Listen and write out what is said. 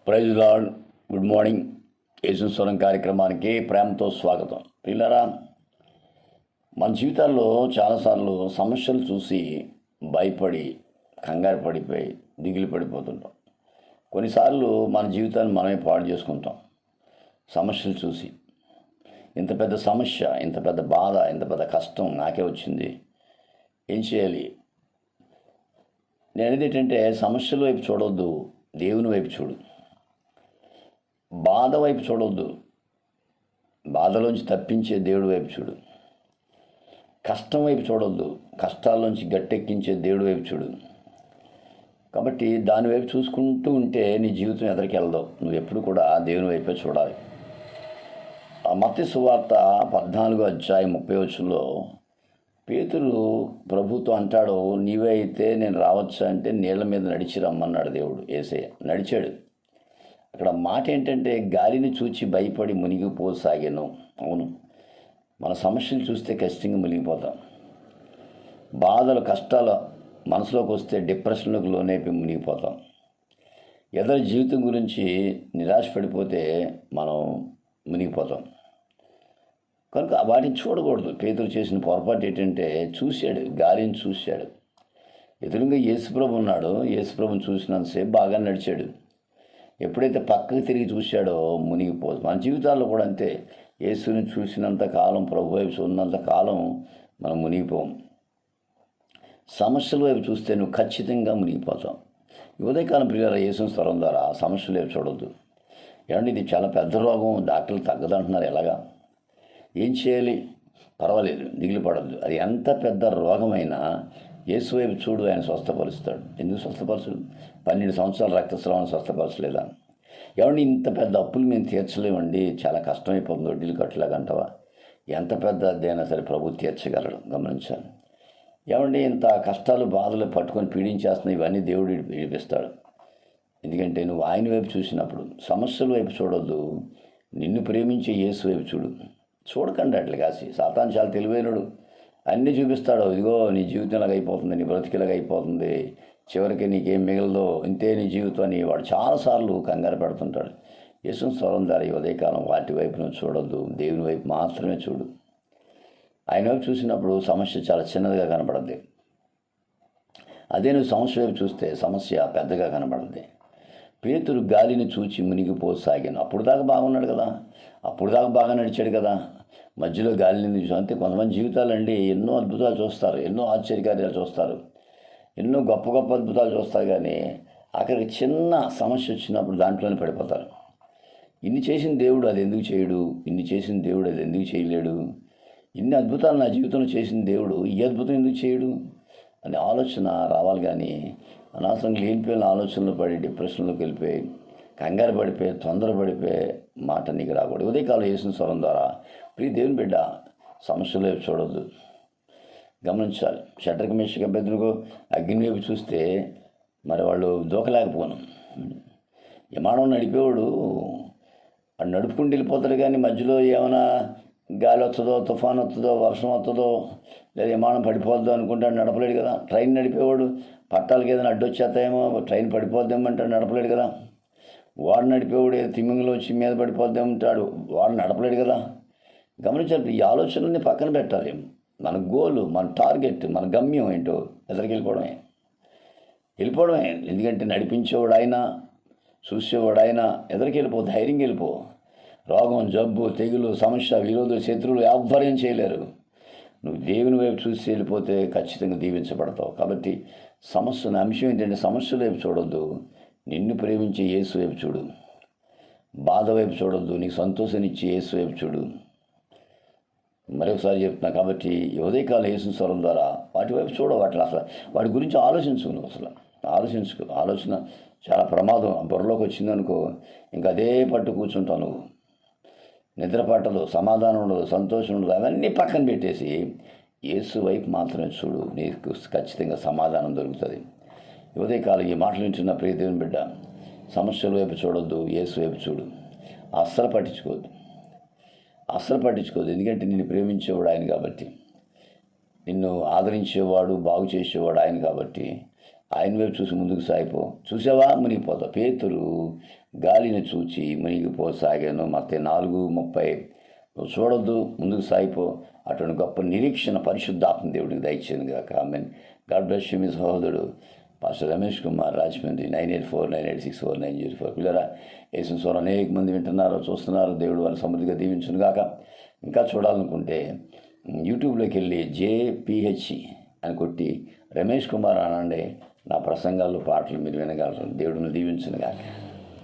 Praise lord. Good morning. Yesu Swaram కార్యక్రమానికి ప్రేమతో స్వాగతం. పిల్లరా, మన జీవితాల్లో చాలాసార్లు సమస్యలు చూసి భయపడి కంగారు పడిపోయి దిగులు పడిపోతుంటాం. కొన్నిసార్లు మన జీవితాన్ని మనమే పాడు చేసుకుంటాం. సమస్యలు చూసి ఇంత పెద్ద సమస్య, ఇంత పెద్ద బాధ, ఇంత పెద్ద కష్టం నాకే వచ్చింది, ఏం చేయాలి? నేను అనేది ఏంటంటే, సమస్యల వైపు చూడవద్దు, దేవుని వైపు చూడు. బాధ వైపు చూడవద్దు, బాధలోంచి తప్పించే దేవుడి వైపు చూడు. కష్టం వైపు చూడవద్దు, కష్టాల్లోంచి గట్టెక్కించే దేవుడి వైపు చూడు. కాబట్టి దాని వైపు చూసుకుంటూ ఉంటే నీ జీవితం ఎదరికి వెళ్దావు. నువ్వు ఎప్పుడు కూడా దేవుని వైపే చూడాలి. మత్తయి సువార్త 14:30 పేతురు ప్రభుతో అంటాడు, నీవే అయితే నేను రావచ్చా అంటే నీళ్ళ మీద నడిచి రమ్మన్నాడు దేవుడు. యేసయ్య నడిచాడు. అక్కడ మాట ఏంటంటే, గాలిని చూచి భయపడి మునిగిపోసాగాను. అవును, మన సమస్యలు చూస్తే ఖచ్చితంగా మునిగిపోతాం. బాధలు, కష్టాలు మనసులోకి వస్తే డిప్రెషన్లోకి లోనైపోయి మునిగిపోతాం. ఎదరి జీవితం గురించి నిరాశపడిపోతే మనం మునిగిపోతాం. కనుక వాటిని చూడకూడదు. పేతురు చేసిన పొరపాటు ఏంటంటే, చూశాడు, గాలిని చూశాడు. ఎదురుగా యేసుప్రభు ఉన్నాడు. యేసుప్రభుని చూసినంతసేపు బాగా నడిచాడు. ఎప్పుడైతే పక్కకి తిరిగి చూశాడో మునిగిపోదు. మన జీవితాల్లో కూడా అంతే. యేసుని చూసినంత కాలం, ప్రభు వైపు ఉన్నంత కాలం మనం మునిగిపోం. సమస్యల వైపు చూస్తే నువ్వు ఖచ్చితంగా మునిగిపోతావు. ఉదయకాలం ప్రియుల యేసుని స్వరం ద్వారా సమస్యల వైపు చూడొద్దు. ఏమంటే ఇది చాలా పెద్ద రోగం, డాక్టర్లు తగ్గదంటున్నారు, ఎలాగా, ఏం చేయాలి? పర్వాలేదు, దిగులు పడద్దు. అది ఎంత పెద్ద రోగమైనా యేసు వైపు చూడు, ఆయన స్వస్థపరుస్తాడు. ఎందుకు స్వస్థపరచడు? 12 సంవత్సరాల రక్తస్రావం స్వస్థపరచలేదా? ఏమండి ఇంత పెద్ద అప్పులు మేము తీర్చలేమండి, చాలా కష్టమైపోతుంది, వడ్డీలు కట్టలేదంటావా? ఎంత పెద్ద అద్దైనా సరే ప్రభు తీర్చగలడు, గమనించాలి. ఏమండి ఇంత కష్టాలు, బాధలు పట్టుకొని పీడించేస్తున్నాయి, ఇవన్నీ దేవుడు విడిపిస్తాడు. ఎందుకంటే నువ్వు ఆయన వైపు చూసినప్పుడు. సమస్యల వైపు చూడొద్దు, నిన్ను ప్రేమించే యేసు వైపు చూడు. చూడకండి అట్లా కాసి. సాతాను చాలా తెలివైనడు, అన్నీ చూపిస్తాడు. ఇదిగో నీ జీవితం ఇలాగ అయిపోతుంది, నీ బ్రతికిలాగ అయిపోతుంది, చివరికి నీకేం మిగలదో, ఇంతే నీ జీవితం అని వాడు చాలాసార్లు కంగారు పెడుతుంటాడు. యేసు స్వరం ద్వారా ఈ ఉదయకాలం వాటి వైపు నువ్వు చూడొద్దు, దేవుని వైపు మాత్రమే చూడు. ఆయన వైపు చూసినప్పుడు సమస్య చాలా చిన్నదిగా కనపడుద్ది. అదే నువ్వు సమస్య వైపు చూస్తే సమస్య పెద్దగా కనపడుద్ది. పేతురు గాలిని చూచి మునిగిపోసాగాను. అప్పుడు దాకా బాగున్నాడు కదా, అప్పుడు దాకా బాగా నడిచాడు కదా, మధ్యలో గాలిని చూసి. అంతే కొంతమంది జీవితాలండి, ఎన్నో అద్భుతాలు చూస్తారు, ఎన్నో ఆశ్చర్యకార్యాలు చూస్తారు, ఎన్నో గొప్ప గొప్ప అద్భుతాలు చూస్తారు, కానీ అక్కడికి చిన్న సమస్య వచ్చినప్పుడు దాంట్లోనే పడిపోతారు. ఇన్ని చేసిన దేవుడు అది ఎందుకు చేయడు? ఇన్ని చేసిన దేవుడు అది ఎందుకు చేయలేడు? ఇన్ని అద్భుతాలు నా జీవితంలో చేసిన దేవుడు ఈ అద్భుతం ఎందుకు చేయడు అనే ఆలోచన రావాలి. కానీ అనవసరంగా లేనిపోయిన ఆలోచనలు పడి డిప్రెషన్లోకి వెళ్ళిపోయి కంగారు పడిపోయి తొందరపడిపోయే మాట నీకు రాకూడదు. ఉదయకాలం యేసు స్వరం ద్వారా ప్రియ దేవుని బిడ్డ, సమస్యలు వైపు చూడొద్దు, గమనించాలి. షడ్రకు మేషకు అబేద్నెగో అగ్ని వైపు చూస్తే మరి వాళ్ళు దూకలేకపోను. విమానం నడిపేవాడు వాడు నడుపుకుంటూ వెళ్ళిపోతాడు, కానీ మధ్యలో ఏమైనా గాలి వస్తుందో, తుఫాన్ వస్తుందో, వర్షం వస్తుందో, లేదా విమానం పడిపోద్దో అనుకుంటాడు, నడపలేడు కదా. ట్రైన్ నడిపేవాడు పట్టాలకి ఏదైనా అడ్డొచ్చేస్తాయేమో, ట్రైన్ పడిపోద్దామంటాడు, నడపలేడు కదా. వాడు నడిపేవాడు ఏదో తిమ్మింగలో వచ్చి మీద పడిపోద్దామంటాడు, వాడు నడపలేడు కదా. గమనించాలి. ఈ ఆలోచనల్ని పక్కన పెట్టాలి. మన గోలు, మన టార్గెట్, మన గమ్యం ఏంటో ఎదరికి వెళ్ళిపోవడమే. ఎందుకంటే నడిపించేవాడు ఆయన, చూసేవాడు ఆయన. ఎదరికి వెళ్ళిపో, ధైర్యంగా వెళ్ళిపో. రోగం, జబ్బు, తెగులు, సమస్య, విరోధులు, శత్రువులు ఎవ్వరేం చేయలేరు. నువ్వు దేవుని వైపు చూసి వెళ్ళిపోతే ఖచ్చితంగా దీవించబడతావు. కాబట్టి సమస్యల అంశం ఏంటంటే, సమస్యల వైపు చూడొద్దు, నిన్ను ప్రేమించే యేసు వైపు చూడు. బాధ వైపు చూడొద్దు, నీకు సంతోషాన్నిచ్చే యేసు వైపు చూడు. మరొకసారి చెప్తున్నా. కాబట్టి ఉదయకాల యేసు స్వరం ద్వారా వాటి వైపు చూడవు. అసలు వాటి గురించి ఆలోచించు. నువ్వు అసలు ఆలోచన చాలా ప్రమాదం. బుర్రలోకి వచ్చిందనుకో, ఇంకా అదే పట్టు కూర్చుంటావు. నువ్వు నిద్ర పట్టదు, సమాధానం ఉండదు, సంతోషం ఉండదు. అవన్నీ పక్కన పెట్టేసి యేసు వైపు మాత్రమే చూడు, నీకు ఖచ్చితంగా సమాధానం దొరుకుతుంది. ఉదయకాలం ఈ మాటలు వింటున్న ప్రియ దేవుని బిడ్డ, సమస్యల వైపు చూడొద్దు, యేసు వైపు చూడు. అస్సలు పట్టించుకోదు. ఎందుకంటే నిన్ను ప్రేమించేవాడు ఆయన కాబట్టి, నిన్ను ఆదరించేవాడు, బాగు చేసేవాడు ఆయన కాబట్టి ఆయన వైపు చూసి ముందుకు సాగిపో. చూసావా మునిగిపోతావు. పేతురు గాలిని చూచి మునిగిపోసాగాను. మత్తయి 4:30. నువ్వు చూడొద్దు, ముందుకు సాగిపో. అటువంటి గొప్ప నిరీక్షణ పరిశుద్ధాత్మ దేవుడికి దయచేయను గాక. ఆమెన్. God bless you. మీ సహోదరుడు పాస్టర్ రమేష్ కుమార్, రాజమండ్రి. 9849864904. పిల్లరా, యేసు స్వరం అనేక మంది వింటున్నారు, చూస్తున్నారు. దేవుడు వారిని సమృద్ధిగా దీవించును గాక. ఇంకా చూడాలనుకుంటే యూట్యూబ్లోకి వెళ్ళి JPH అని కొట్టి రమేష్ కుమార్ అనండి. నా ప్రసంగాలు, పాటలు మీరు వినగలరు. దేవుడిని దీవించును గాక.